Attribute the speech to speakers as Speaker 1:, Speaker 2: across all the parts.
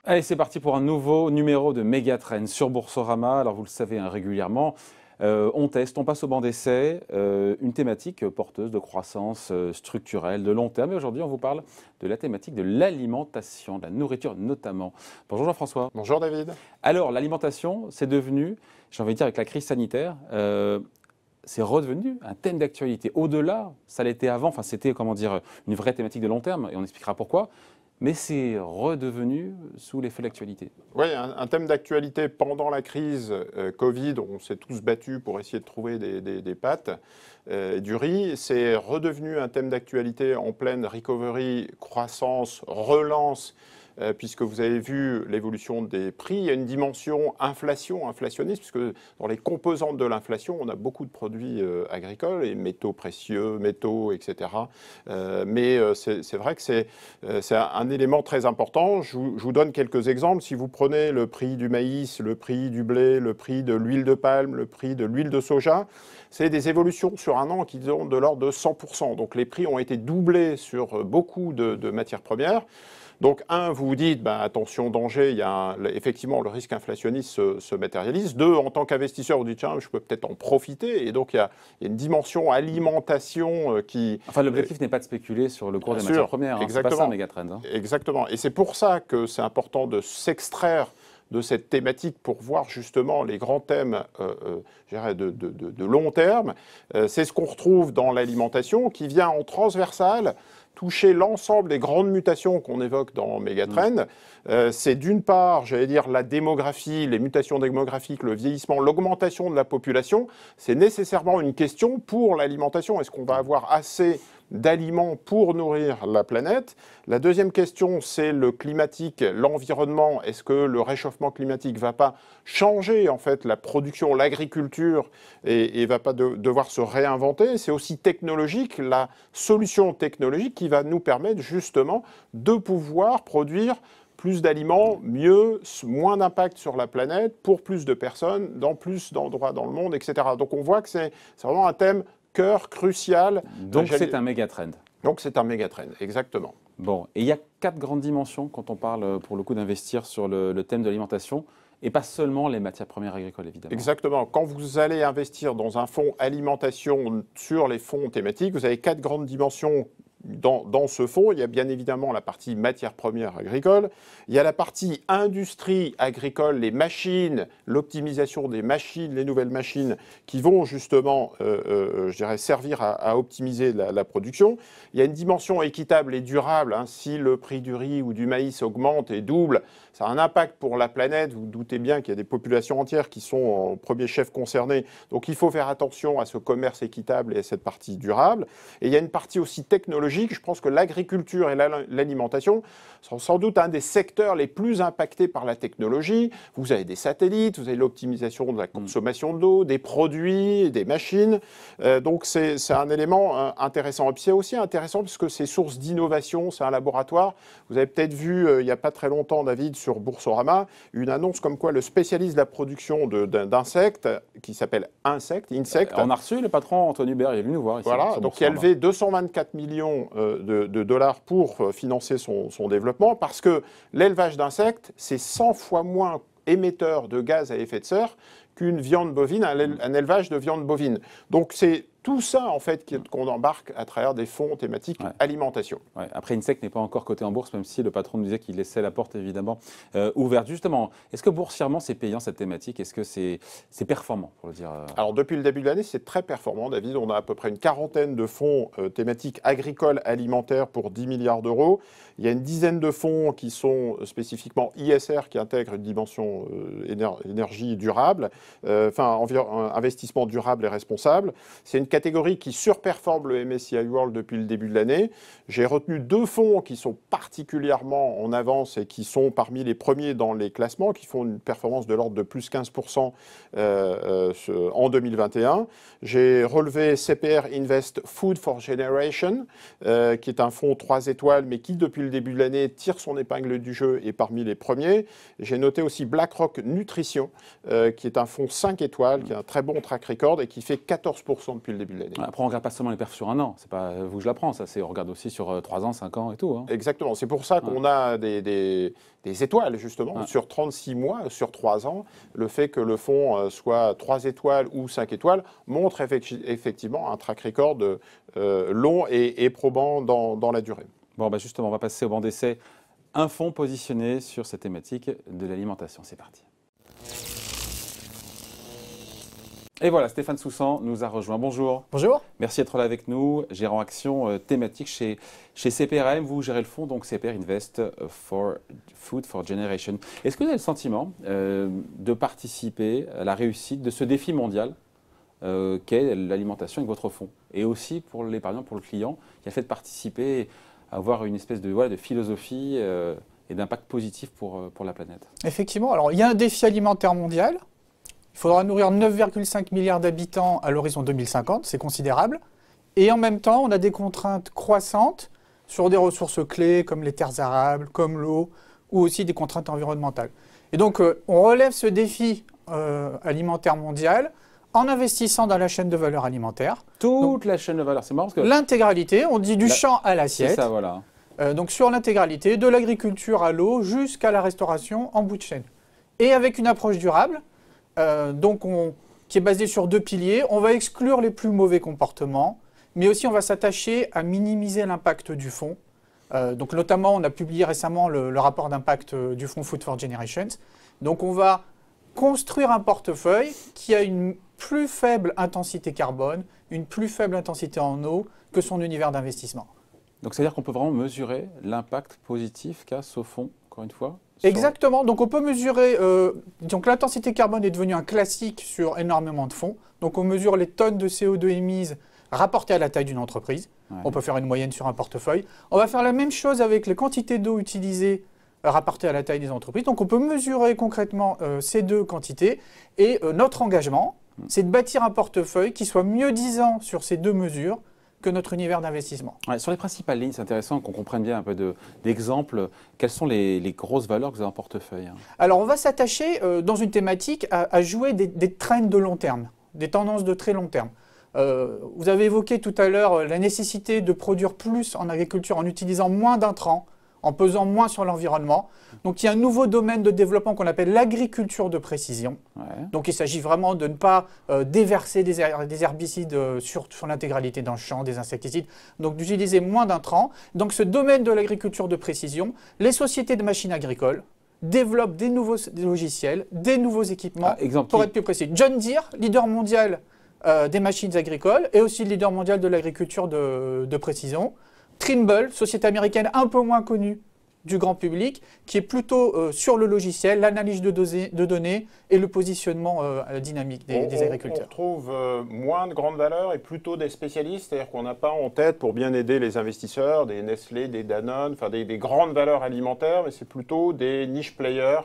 Speaker 1: Allez, c'est parti pour un nouveau numéro de Megatrends sur Boursorama. Alors, vous le savez régulièrement, on teste, on passe au banc d'essai, une thématique porteuse de croissance structurelle de long terme. Et aujourd'hui, on vous parle de la thématique de l'alimentation, de la nourriture notamment. Bonjour Jean-François.
Speaker 2: Bonjour David.
Speaker 1: Alors, l'alimentation, c'est devenu, j'ai envie de dire avec la crise sanitaire, c'est redevenu un thème d'actualité. Au-delà, ça l'était avant, enfin c'était, comment dire, une vraie thématique de long terme, et on expliquera pourquoi. Mais c'est redevenu sous l'effet de l'actualité.
Speaker 2: Oui, un thème d'actualité pendant la crise Covid, on s'est tous battus pour essayer de trouver des pâtes et du riz. C'est redevenu un thème d'actualité en pleine recovery, croissance, relance, puisque vous avez vu l'évolution des prix. Il y a une dimension inflationniste, puisque dans les composantes de l'inflation, on a beaucoup de produits agricoles, et métaux précieux, métaux, etc. Mais c'est vrai que c'est un élément très important. Je vous donne quelques exemples. Si vous prenez le prix du maïs, le prix du blé, le prix de l'huile de palme, le prix de l'huile de soja, c'est des évolutions sur un an qui sont de l'ordre de 100%. Donc les prix ont été doublés sur beaucoup de matières premières. Donc, vous vous dites, attention, danger, il y a effectivement le risque inflationniste se matérialise. Deux, en tant qu'investisseur, vous dites, tiens, je peux peut-être en profiter. Et donc, il y a une dimension alimentation qui...
Speaker 1: Enfin, l'objectif n'est pas de spéculer sur le cours des matières premières. C'est pas ça, Megatrend.
Speaker 2: Exactement. Et c'est pour ça que c'est important de s'extraire de cette thématique pour voir justement les grands thèmes de long terme. C'est ce qu'on retrouve dans l'alimentation qui vient en transversal toucher l'ensemble des grandes mutations qu'on évoque dans Megatrend. C'est d'une part, j'allais dire, la démographie, les mutations démographiques, le vieillissement, l'augmentation de la population. C'est nécessairement une question pour l'alimentation. Est-ce qu'on va avoir assez d'aliments pour nourrir la planète? La deuxième question, c'est le climatique, l'environnement. Est-ce que le réchauffement climatique ne va pas changer en fait la production, l'agriculture et va pas devoir se réinventer? C'est aussi technologique, la solution technologique qui va nous permettre justement de pouvoir produire plus d'aliments, mieux, moins d'impact sur la planète, pour plus de personnes, dans plus d'endroits dans le monde, etc. Donc on voit que c'est vraiment un thème cœur crucial.
Speaker 1: Donc c'est un mégatrend.
Speaker 2: Donc c'est un mégatrend, exactement.
Speaker 1: Bon, et il y a 4 grandes dimensions quand on parle pour le coup d'investir sur le thème de l'alimentation, et pas seulement les matières premières agricoles, évidemment.
Speaker 2: Exactement. Quand vous allez investir dans un fonds alimentation sur les fonds thématiques, vous avez 4 grandes dimensions. Dans ce fonds, il y a bien évidemment la partie matières premières agricoles, il y a la partie industrie agricole, les machines, l'optimisation des machines, les nouvelles machines qui vont justement, je dirais, servir à optimiser la production. Il y a une dimension équitable et durable. Si le prix du riz ou du maïs augmente et double, ça a un impact pour la planète. Vous doutez bien qu'il y a des populations entières qui sont en premier chef concernées. Donc il faut faire attention à ce commerce équitable et à cette partie durable. Et il y a une partie aussi technologique. Je pense que l'agriculture et l'alimentation sont sans doute un des secteurs les plus impactés par la technologie. Vous avez des satellites, vous avez l'optimisation de la consommation d'eau, des produits, des machines. Donc c'est un élément intéressant. Et puis c'est aussi intéressant parce que c'est source d'innovation, c'est un laboratoire. Vous avez peut-être vu il n'y a pas très longtemps, David, sur Boursorama, une annonce comme quoi le spécialiste de la production d'insectes, qui s'appelle Insect.
Speaker 1: On a reçu le patron Antoine Hubert, il est venu nous voir ici.
Speaker 2: Voilà, donc il a levé 224 millions de dollars pour financer son développement, parce que l'élevage d'insectes, c'est 100 fois moins émetteur de gaz à effet de serre qu'une viande bovine, un élevage de viande bovine. Donc c'est tout ça, en fait, qu'on embarque à travers des fonds thématiques alimentation.
Speaker 1: Ouais. Après, Insect n'est pas encore coté en bourse, même si le patron nous disait qu'il laissait la porte, évidemment, ouverte. Justement, est-ce que boursièrement, c'est payant, cette thématique? Est-ce que c'est performant, pour le dire
Speaker 2: Alors, depuis le début de l'année, c'est très performant, David. On a à peu près une quarantaine de fonds thématiques agricoles, alimentaires pour 10 milliards d'euros. Il y a une dizaine de fonds qui sont spécifiquement ISR, qui intègrent une dimension énergie durable, investissement durable et responsable. C'est une catégorie qui surperforme le MSCI World depuis le début de l'année. J'ai retenu 2 fonds qui sont particulièrement en avance et qui sont parmi les premiers dans les classements, qui font une performance de l'ordre de plus 15% en 2021. J'ai relevé CPR Invest Food for Generation, qui est un fonds 3 étoiles, mais qui, depuis le début de l'année, tire son épingle du jeu et parmi les premiers. J'ai noté aussi BlackRock Nutrition, qui est un fonds 5 étoiles, qui a un très bon track record et qui fait 14% depuis le début de l'année.
Speaker 1: Après, on ne regarde pas seulement les perfs sur un an. C'est pas vous que je l'apprends, ça. On regarde aussi sur 3 ans, 5 ans et tout. Hein.
Speaker 2: Exactement. C'est pour ça qu'on a des étoiles, justement, sur 36 mois, sur 3 ans. Le fait que le fonds soit 3 étoiles ou 5 étoiles montre effectivement un track record long et probant dans la durée.
Speaker 1: Bon, bah justement, on va passer au banc d'essai. Un fonds positionné sur cette thématique de l'alimentation. C'est parti. Et voilà, Stéphane Soussan nous a rejoint. Bonjour.
Speaker 3: Bonjour.
Speaker 1: Merci d'être là avec nous. Gérant action thématique chez CPRM. Vous gérez le fonds, donc CPR Invest for Food for Generation. Est-ce que vous avez le sentiment de participer à la réussite de ce défi mondial qu'est l'alimentation avec votre fonds? Et aussi pour l'épargnant, pour le client, qui a fait de participer à avoir une espèce de philosophie et d'impact positif pour la planète?
Speaker 3: Effectivement, alors il y a un défi alimentaire mondial. Il faudra nourrir 9,5 milliards d'habitants à l'horizon 2050, c'est considérable. Et en même temps, on a des contraintes croissantes sur des ressources clés comme les terres arables, comme l'eau, ou aussi des contraintes environnementales. Et donc, on relève ce défi alimentaire mondial en investissant dans la chaîne de valeur alimentaire.
Speaker 1: Toute la chaîne de valeur, c'est marrant parce que...
Speaker 3: L'intégralité, on dit du champ à l'assiette.
Speaker 1: C'est ça, voilà.
Speaker 3: Donc sur l'intégralité, de l'agriculture à l'eau jusqu'à la restauration en bout de chaîne. Et avec une approche durable, qui est basée sur 2 piliers, on va exclure les plus mauvais comportements, mais aussi on va s'attacher à minimiser l'impact du fonds. Donc notamment, on a publié récemment le rapport d'impact du fonds Food for Generations. Donc on va construire un portefeuille qui a une plus faible intensité carbone, une plus faible intensité en eau que son univers d'investissement.
Speaker 1: Donc c'est-à-dire qu'on peut vraiment mesurer l'impact positif qu'a ce fonds, encore une fois?
Speaker 3: Exactement, donc on peut mesurer, donc l'intensité carbone est devenue un classique sur énormément de fonds. Donc on mesure les tonnes de CO2 émises rapportées à la taille d'une entreprise. Ouais. On peut faire une moyenne sur un portefeuille. On va faire la même chose avec les quantités d'eau utilisées rapportées à la taille des entreprises. Donc on peut mesurer concrètement ces 2 quantités. Et notre engagement, c'est de bâtir un portefeuille qui soit mieux disant sur ces 2 mesures que notre univers d'investissement.
Speaker 1: Ouais, sur les principales lignes, c'est intéressant qu'on comprenne bien un peu d'exemples. Quelles sont les grosses valeurs que vous avez en portefeuille?
Speaker 3: Alors, on va s'attacher dans une thématique à jouer des trends de long terme, des tendances de très long terme. Vous avez évoqué tout à l'heure la nécessité de produire plus en agriculture en utilisant moins d'intrants, en pesant moins sur l'environnement. Donc il y a un nouveau domaine de développement qu'on appelle l'agriculture de précision. Ouais. Donc il s'agit vraiment de ne pas déverser des herbicides sur l'intégralité dans le champ, des insecticides, donc d'utiliser moins d'intrants. Donc ce domaine de l'agriculture de précision, les sociétés de machines agricoles développent des nouveaux logiciels, des nouveaux équipements, pour être plus précis. John Deere, leader mondial des machines agricoles et aussi leader mondial de l'agriculture de précision. Trimble, société américaine un peu moins connue du grand public, qui est plutôt sur le logiciel, l'analyse de données et le positionnement dynamique des agriculteurs.
Speaker 2: On trouve moins de grandes valeurs et plutôt des spécialistes, c'est-à-dire qu'on n'a pas en tête, pour bien aider les investisseurs, des Nestlé, des Danone, enfin des grandes valeurs alimentaires, mais c'est plutôt des niche players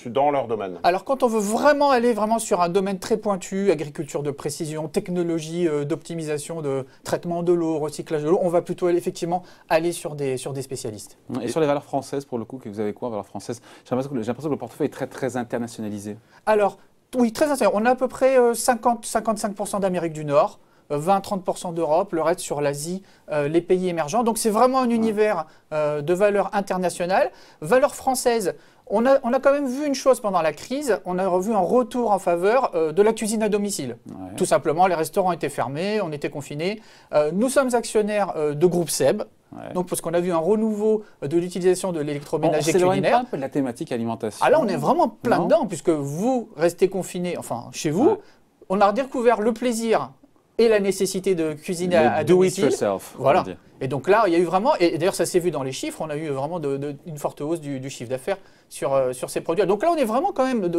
Speaker 2: dans leur domaine.
Speaker 3: Alors quand on veut vraiment aller sur un domaine très pointu, agriculture de précision, technologie d'optimisation de traitement de l'eau, recyclage de l'eau, on va plutôt effectivement aller sur des spécialistes.
Speaker 1: Et sur les valeurs françaises, pour le coup, que vous avez quoi en valeurs françaises? J'ai l'impression que le portefeuille est très, très internationalisé.
Speaker 3: Alors, oui, très internationalisé. On a à peu près 50-55% d'Amérique du Nord, 20-30% d'Europe, le reste sur l'Asie, les pays émergents. Donc c'est vraiment un univers de valeurs internationales. Valeurs françaises, on a quand même vu une chose pendant la crise, on a revu un retour en faveur de la cuisine à domicile. Ouais. Tout simplement, les restaurants étaient fermés, on était confinés. Nous sommes actionnaires de groupe SEB, donc parce qu'on a vu un renouveau de l'utilisation de l'électroménager culinaire.
Speaker 1: On s'éloigne un peu de la thématique alimentation.
Speaker 3: Ah là, on est vraiment plein dedans, puisque vous restez confinés, enfin chez vous, on a redécouvert le plaisir et la nécessité de cuisiner à domicile.
Speaker 1: Do it yourself.
Speaker 3: Voilà. Et donc là, il y a eu vraiment, et d'ailleurs ça s'est vu dans les chiffres, on a eu vraiment une forte hausse du chiffre d'affaires sur ces produits. Donc là, on est vraiment quand même,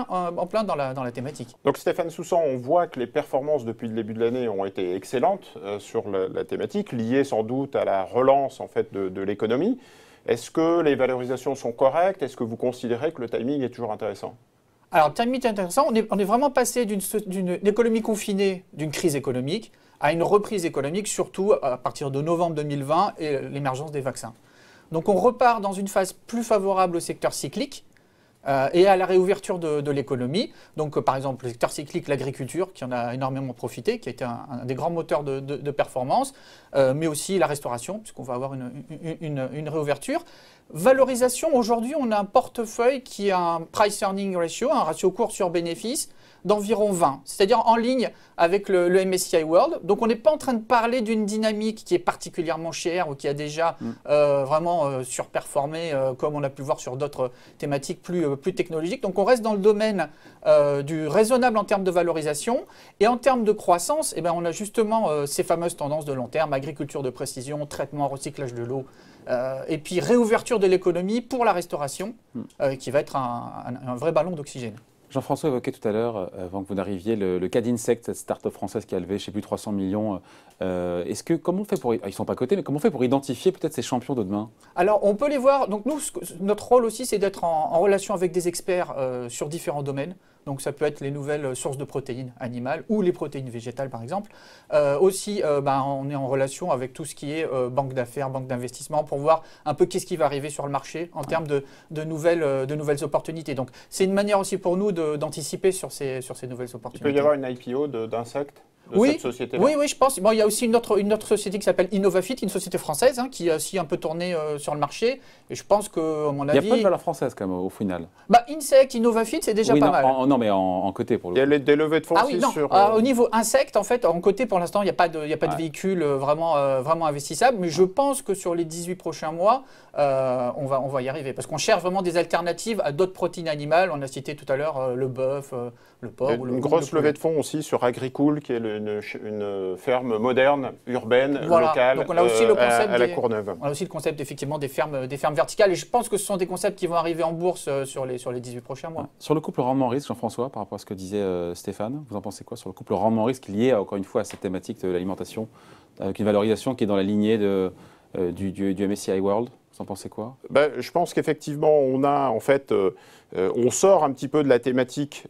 Speaker 3: en plein dans la thématique.
Speaker 2: Donc Stéphane Soussan, on voit que les performances depuis le début de l'année ont été excellentes sur la thématique, liées sans doute à la relance en fait de l'économie. Est-ce que les valorisations sont correctes? Est-ce que vous considérez que le timing est toujours intéressant?
Speaker 3: Alors, le timing est intéressant. On est vraiment passé d'une économie confinée, d'une crise économique, à une reprise économique, surtout à partir de novembre 2020 et l'émergence des vaccins. Donc, on repart dans une phase plus favorable au secteur cyclique, et à la réouverture de l'économie. Donc, par exemple, le secteur cyclique, l'agriculture, qui en a énormément profité, qui a été un des grands moteurs de performance, mais aussi la restauration, puisqu'on va avoir une réouverture. Valorisation, aujourd'hui, on a un portefeuille qui a un price-earning ratio, un ratio cours sur bénéfice, d'environ 20, c'est-à-dire en ligne avec le MSCI World. Donc on n'est pas en train de parler d'une dynamique qui est particulièrement chère ou qui a déjà vraiment surperformé, comme on a pu voir sur d'autres thématiques plus technologiques. Donc on reste dans le domaine du raisonnable en termes de valorisation. Et en termes de croissance, eh ben, on a justement ces fameuses tendances de long terme, agriculture de précision, traitement, recyclage de l'eau, et puis réouverture de l'économie pour la restauration, qui va être un vrai ballon d'oxygène.
Speaker 1: Jean-François évoquait tout à l'heure, avant que vous n'arriviez, le cas d'Insect, cette start-up française qui a levé, je ne sais plus, 300 millions. Comment on fait pour... Ils ne sont pas cotés, mais comment on fait pour identifier peut-être ces champions de demain?
Speaker 3: Alors, on peut les voir. Donc, nous, notre rôle aussi, c'est d'être en relation avec des experts sur différents domaines. Donc, ça peut être les nouvelles sources de protéines animales ou les protéines végétales, par exemple. Aussi, on est en relation avec tout ce qui est banque d'affaires, banque d'investissement, pour voir un peu qu'est-ce qui va arriver sur le marché en termes de nouvelles opportunités. Donc, c'est une manière aussi pour nous d'anticiper sur ces nouvelles opportunités.
Speaker 2: Il peut y avoir une IPO d'Insect
Speaker 3: oui,
Speaker 2: cette société-là.
Speaker 3: Oui, je pense. Bon, il y a aussi une autre société qui s'appelle Innovafit, une société française qui a aussi un peu tourné sur le marché. Et je pense que, à mon avis...
Speaker 1: Il y a pas de valeur française quand même au final.
Speaker 3: Insect, Innovafit, c'est déjà pas mal.
Speaker 1: Non, mais en côté pour le coup.
Speaker 2: Il y a des levées de fonds aussi sur...
Speaker 3: Au niveau Insect, en fait, en côté, pour l'instant, il n'y a pas de véhicule vraiment investissable. Mais je pense que sur les 18 prochains mois, on va y arriver. Parce qu'on cherche vraiment des alternatives à d'autres protéines animales. On a cité tout à l'heure le bœuf, le porc.
Speaker 2: Une grosse levée de fonds aussi sur Agricool, qui est une ferme moderne, urbaine, locale,
Speaker 3: donc on a aussi le concept
Speaker 2: à la Courneuve.
Speaker 3: On a aussi le concept effectivement des fermes verticales. Et je pense que ce sont des concepts qui vont arriver en bourse sur les 18 prochains mois.
Speaker 1: Sur le couple rendement-risque, Jean-François, par rapport à ce que disait Stéphane, vous en pensez quoi sur le couple rendement-risque lié, encore une fois, à cette thématique de l'alimentation, avec une valorisation qui est dans la lignée du MSCI World? Vous en pensez quoi?
Speaker 2: Je pense qu'effectivement, on sort un petit peu de la thématique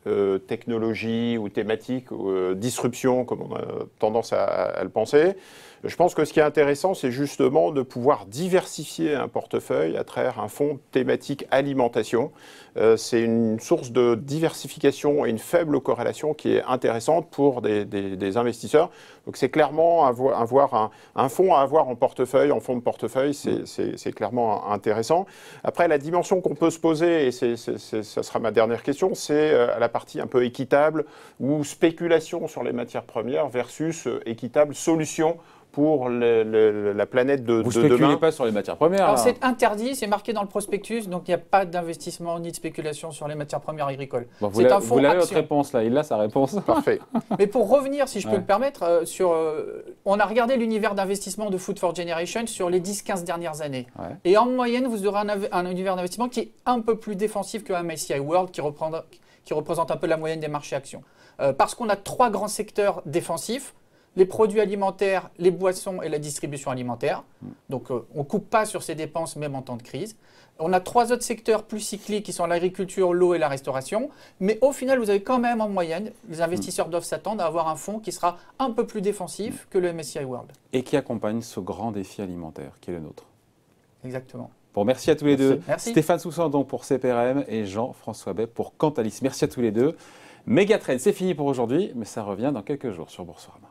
Speaker 2: technologie ou thématique disruption, comme on a tendance à le penser. Je pense que ce qui est intéressant, c'est justement de pouvoir diversifier un portefeuille à travers un fonds thématique alimentation. C'est une source de diversification et une faible corrélation qui est intéressante pour des investisseurs. Donc c'est clairement un fonds à avoir en portefeuille, en fonds de portefeuille, c'est clairement intéressant. Après, la dimension qu'on peut se poser, et ça sera ma dernière question, c'est la partie un peu équitable ou spéculation sur les matières premières versus équitable solution pour la planète de demain.
Speaker 1: Vous ne spéculez pas sur les matières premières.
Speaker 3: Alors c'est interdit, c'est marqué dans le prospectus, donc il n'y a pas d'investissement ni de spéculation sur les matières premières agricoles.
Speaker 1: Bon, vous l'avez votre réponse là, il a sa réponse.
Speaker 2: Parfait.
Speaker 3: Mais pour revenir, si je peux me permettre, on a regardé l'univers d'investissement de Food for Generation sur les 10-15 dernières années. Ouais. Et en moyenne, vous aurez un univers d'investissement qui est un peu plus défensif que MSCI World, qui représente un peu la moyenne des marchés actions. Parce qu'on a 3 grands secteurs défensifs: les produits alimentaires, les boissons et la distribution alimentaire. Donc, on ne coupe pas sur ces dépenses, même en temps de crise. On a 3 autres secteurs plus cycliques qui sont l'agriculture, l'eau et la restauration. Mais au final, vous avez quand même en moyenne, les investisseurs doivent s'attendre à avoir un fonds qui sera un peu plus défensif que le MSCI World.
Speaker 1: Et qui accompagne ce grand défi alimentaire qui est le nôtre.
Speaker 3: Exactement.
Speaker 1: Bon, merci à tous les deux.
Speaker 3: Merci.
Speaker 1: Stéphane Soussan donc pour CPRM et Jean-François Bay pour Cantalis. Merci à tous les deux. Mégatrend, c'est fini pour aujourd'hui, mais ça revient dans quelques jours sur Boursorama.